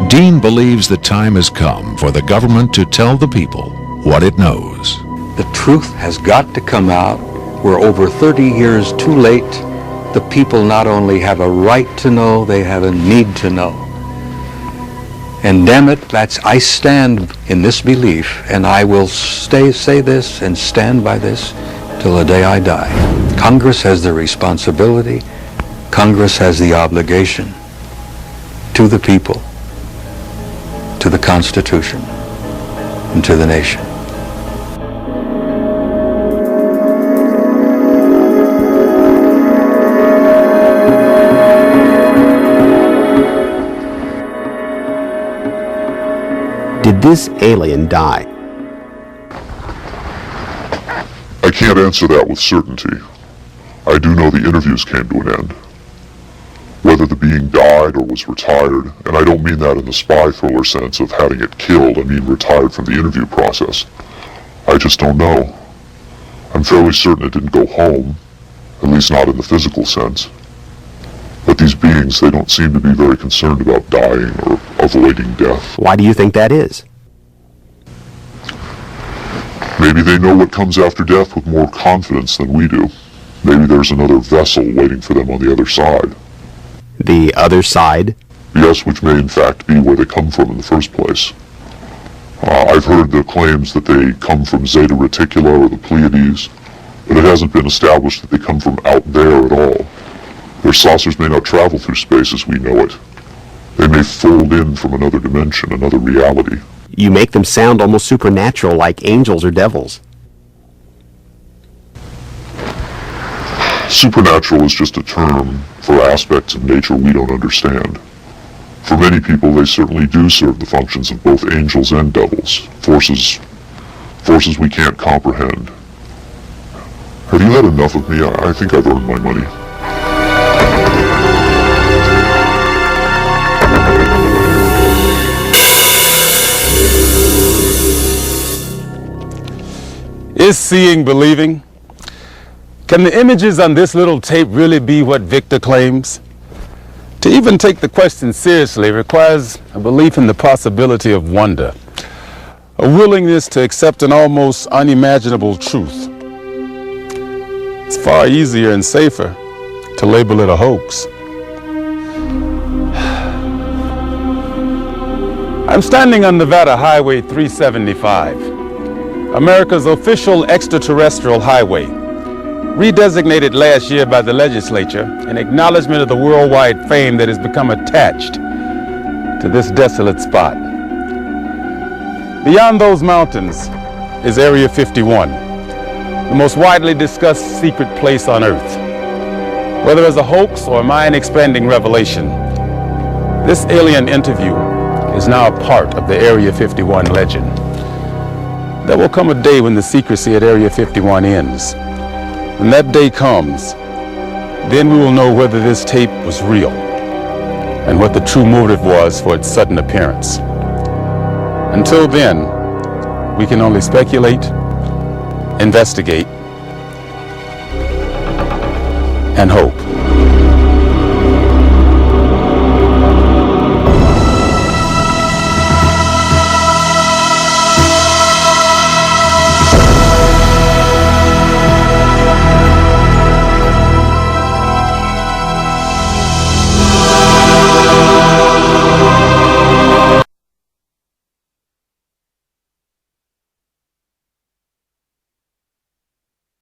Dean believes the time has come for the government to tell the people what it knows. The truth has got to come out. We're over 30 years too late. The people not only have a right to know, they have a need to know. And damn it, I stand in this belief, and I will say this and stand by this till the day I die. Congress has the responsibility, Congress has the obligation to the people, to the Constitution, and to the nation. Did this alien die? I can't answer that with certainty. I do know the interviews came to an end. Whether the being died or was retired, and I don't mean that in the spy thriller sense of having it killed, I mean retired from the interview process. I just don't know. I'm fairly certain it didn't go home, at least not in the physical sense. But these beings, they don't seem to be very concerned about dying or avoiding death. Why do you think that is? Maybe they know what comes after death with more confidence than we do. Maybe there's another vessel waiting for them on the other side. The other side? Yes, which may in fact be where they come from in the first place. I've heard the claims that they come from Zeta Reticula or the Pleiades, but it hasn't been established that they come from out there at all. Their saucers may not travel through space as we know it. They may fold in from another dimension, another reality. You make them sound almost supernatural, like angels or devils. Supernatural is just a term for aspects of nature we don't understand. For many people, they certainly do serve the functions of both angels and devils, forces we can't comprehend. Have you had enough of me? I think I've earned my money. Is seeing believing? Can the images on this little tape really be what Victor claims? To even take the question seriously requires a belief in the possibility of wonder, a willingness to accept an almost unimaginable truth. It's far easier and safer to label it a hoax. I'm standing on Nevada Highway 375. America's official extraterrestrial highway, redesignated last year by the legislature in acknowledgement of the worldwide fame that has become attached to this desolate spot. Beyond those mountains is Area 51, the most widely discussed secret place on Earth. Whether as a hoax or a mind-expanding revelation, this alien interview is now a part of the Area 51 legend. There will come a day when the secrecy at Area 51 ends. When that day comes, then we will know whether this tape was real and what the true motive was for its sudden appearance. Until then, we can only speculate, investigate, and hope.